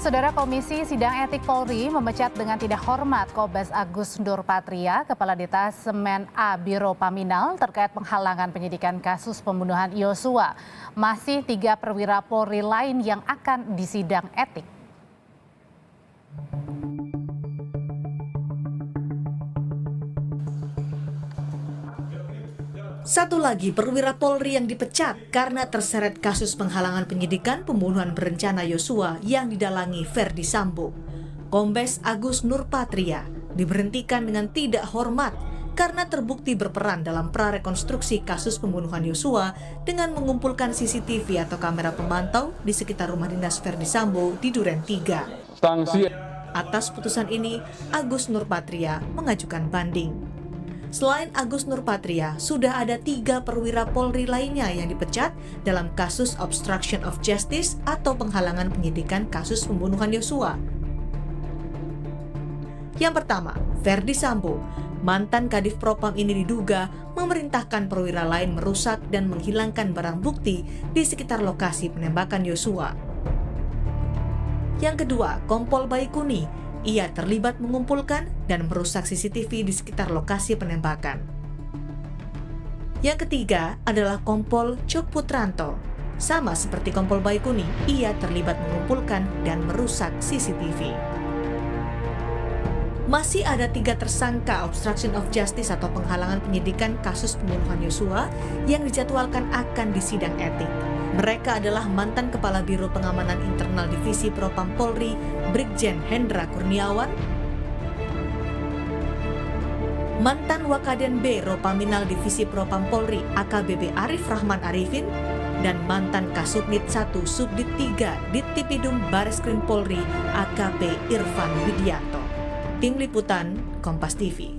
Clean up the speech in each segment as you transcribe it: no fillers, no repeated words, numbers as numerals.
Saudara Komisi Sidang Etik Polri memecat dengan tidak hormat Kombes Agus Nurpatria, Kepala Detasemen A Biro Paminal terkait penghalangan penyidikan kasus pembunuhan Yosua. Masih 3 perwira Polri lain yang akan disidang etik. Satu lagi perwira Polri yang dipecat karena terseret kasus penghalangan penyidikan pembunuhan berencana Yosua yang didalangi Ferdi Sambo. Kombes Agus Nurpatria diberhentikan dengan tidak hormat karena terbukti berperan dalam prarekonstruksi kasus pembunuhan Yosua dengan mengumpulkan CCTV atau kamera pemantau di sekitar rumah dinas Ferdi Sambo di Duren 3. Atas putusan ini, Agus Nurpatria mengajukan banding. Selain Agus Nurpatria, sudah ada 3 perwira Polri lainnya yang dipecat dalam kasus obstruction of justice atau penghalangan penyidikan kasus pembunuhan Yosua. Yang pertama, Ferdi Sambo. Mantan Kadif Propam ini diduga memerintahkan perwira lain merusak dan menghilangkan barang bukti di sekitar lokasi penembakan Yosua. Yang kedua, Kompol Baikuni. Ia terlibat mengumpulkan dan merusak CCTV di sekitar lokasi penembakan. Yang ketiga adalah Kompol Cuk Putranto. Sama seperti Kompol Baikuni, ia terlibat mengumpulkan dan merusak CCTV. Masih ada 3 tersangka obstruction of justice atau penghalangan penyidikan kasus pembunuhan Yosua yang dijadwalkan akan disidang etik. Mereka adalah mantan Kepala Biro Pengamanan Internal Divisi Propam Polri, Brigjen Hendra Kurniawan, mantan Wakaden B Ropaminal Divisi Propam Polri, AKBP Arif Rahman Arifin, dan mantan Kasubnit 1 Subdit 3 Dittipidum Bareskrim Polri, AKP Irfan Widianto. Tim Liputan, Kompas TV.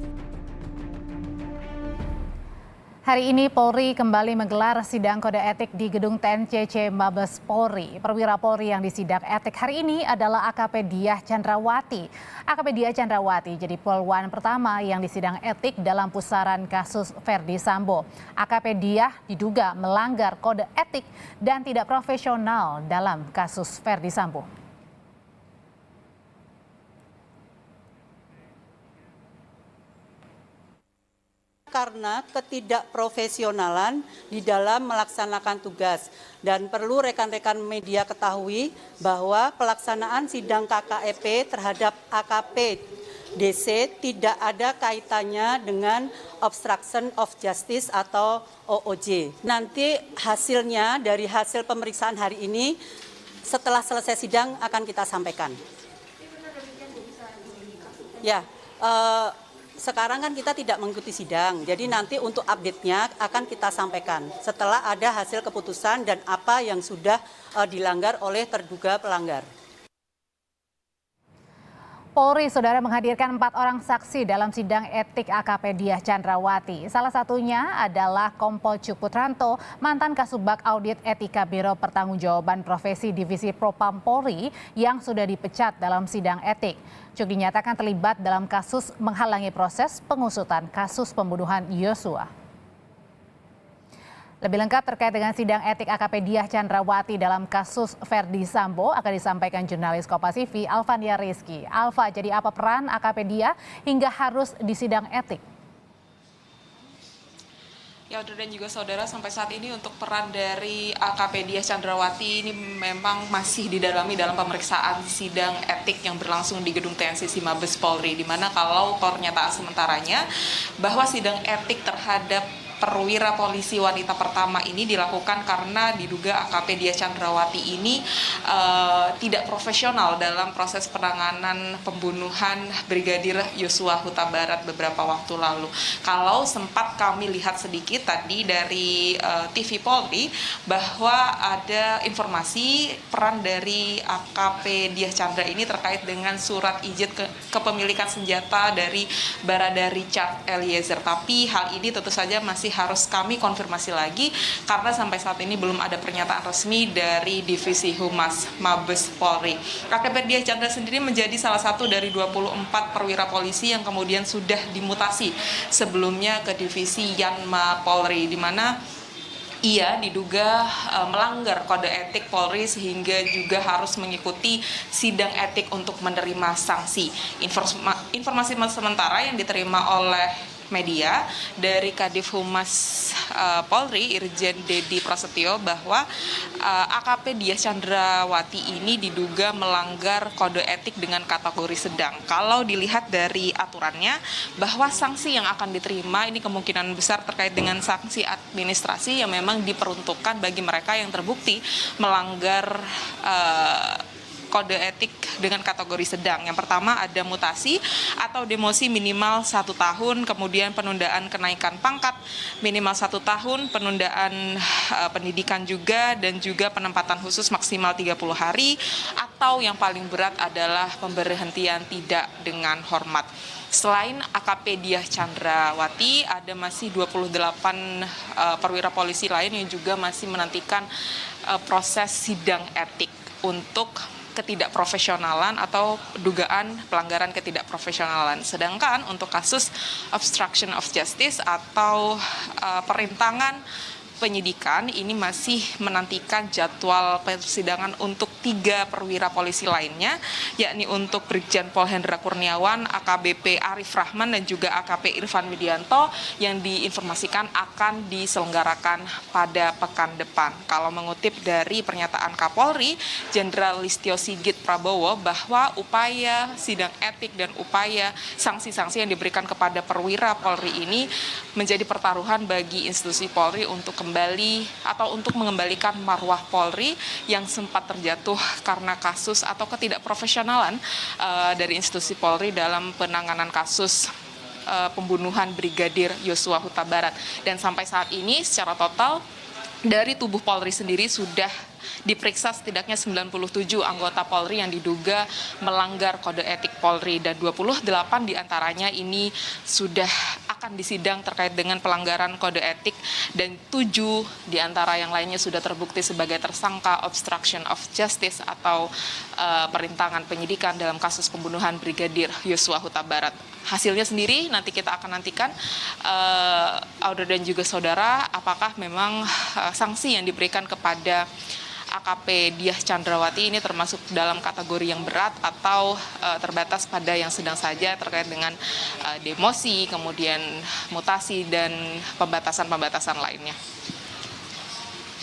Hari ini Polri kembali menggelar sidang kode etik di Gedung TNCC Mabes Polri. Perwira Polri yang disidang etik hari ini adalah AKP Diah Chandrawati. AKP Diah Chandrawati jadi polwan pertama yang disidang etik dalam pusaran kasus Ferdi Sambo. AKP Diah diduga melanggar kode etik dan tidak profesional dalam kasus Ferdi Sambo. Karena ketidakprofesionalan di dalam melaksanakan tugas. Dan perlu rekan-rekan media ketahui bahwa pelaksanaan sidang KKEP terhadap AKP DC tidak ada kaitannya dengan obstruction of justice atau OOJ. Nanti hasilnya dari hasil pemeriksaan hari ini setelah selesai sidang akan kita sampaikan. Ya, sekarang kan kita tidak mengikuti sidang, jadi nanti untuk update-nya akan kita sampaikan setelah ada hasil keputusan dan apa yang sudah dilanggar oleh terduga pelanggar. Polri, saudara, menghadirkan 4 orang saksi dalam sidang etik AKP Diah Chandrawati. Salah satunya adalah Kompol Cuk Putranto, mantan Kasubag Audit Etika Biro Pertanggungjawaban Profesi Divisi Propam Polri yang sudah dipecat dalam sidang etik. Cuk dinyatakan terlibat dalam kasus menghalangi proses pengusutan kasus pembunuhan Yosua. Lebih lengkap terkait dengan sidang etik AKP Diah Chandrawati dalam kasus Ferdi Sambo akan disampaikan jurnalis Kompas TV Alfania Rizky. Alfa, jadi apa peran AKP Diah hingga harus disidang etik? Ya, Audrey dan juga saudara, sampai saat ini untuk peran dari AKP Diah Chandrawati ini memang masih didalami dalam pemeriksaan sidang etik yang berlangsung di Gedung TNCC Mabes Polri, di mana kalau pernyataan sementaranya bahwa sidang etik terhadap perwira polisi wanita pertama ini dilakukan karena diduga AKP Diah Chandrawati ini tidak profesional dalam proses penanganan pembunuhan Brigadir Yosua Huta Barat beberapa waktu lalu. Kalau sempat kami lihat sedikit tadi dari TV Polri bahwa ada informasi peran dari AKP Diah Chandra ini terkait dengan surat izin kepemilikan senjata dari Barada Richard Eliezer. Tapi hal ini tentu saja masih harus kami konfirmasi lagi karena sampai saat ini belum ada pernyataan resmi dari Divisi Humas Mabes Polri. AKP Diah Chandra sendiri menjadi salah satu dari 24 perwira polisi yang kemudian sudah dimutasi sebelumnya ke Divisi Yanma Polri, di mana ia diduga melanggar kode etik Polri sehingga juga harus mengikuti sidang etik untuk menerima sanksi. Informasi sementara yang diterima oleh media dari Kadif Humas Polri Irjen Dedi Prasetyo bahwa AKP Diah Chandrawati ini diduga melanggar kode etik dengan kategori sedang. Kalau dilihat dari aturannya bahwa sanksi yang akan diterima ini kemungkinan besar terkait dengan sanksi administrasi yang memang diperuntukkan bagi mereka yang terbukti melanggar kode etik dengan kategori sedang. Yang pertama ada mutasi atau demosi minimal 1 tahun, kemudian penundaan kenaikan pangkat minimal 1 tahun, penundaan pendidikan juga, dan juga penempatan khusus maksimal 30 hari, atau yang paling berat adalah pemberhentian tidak dengan hormat. Selain AKP Diah Chandrawati, ada masih 28 perwira polisi lain yang juga masih menantikan proses sidang etik untuk ketidakprofesionalan atau dugaan pelanggaran ketidakprofesionalan. Sedangkan untuk kasus obstruction of justice atau perintangan penyidikan ini masih menantikan jadwal persidangan untuk 3 perwira polisi lainnya, yakni untuk Brigjen Pol Hendra Kurniawan, AKBP Arif Rahman, dan juga AKP Irfan Widianto yang diinformasikan akan diselenggarakan pada pekan depan. Kalau mengutip dari pernyataan Kapolri Jenderal Listio Sigit Prabowo bahwa upaya sidang etik dan upaya sanksi-sanksi yang diberikan kepada perwira Polri ini menjadi pertaruhan bagi institusi Polri untuk kembali atau untuk mengembalikan marwah Polri yang sempat terjatuh karena kasus atau ketidakprofesionalan dari institusi Polri dalam penanganan kasus pembunuhan Brigadir Yosua Huta Barat. Dan sampai saat ini secara total dari tubuh Polri sendiri sudah diperiksa setidaknya 97 anggota Polri yang diduga melanggar kode etik Polri, dan 28 diantaranya ini sudah akan disidang terkait dengan pelanggaran kode etik, dan 7 diantara yang lainnya sudah terbukti sebagai tersangka obstruction of justice atau perintangan penyidikan dalam kasus pembunuhan Brigadir Yosua Huta Barat. Hasilnya sendiri nanti kita akan nantikan, Audrey dan juga saudara, apakah memang sanksi yang diberikan kepada AKP Diah Chandrawati ini termasuk dalam kategori yang berat atau terbatas pada yang sedang saja terkait dengan demosi, kemudian mutasi, dan pembatasan-pembatasan lainnya.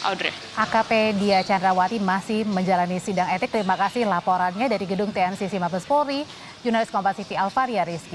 Audrey. AKP Diah Chandrawati masih menjalani sidang etik. Terima kasih laporannya dari Gedung TNCC Mabes Polri, jurnalis Kompas TV Alvaria Rizky.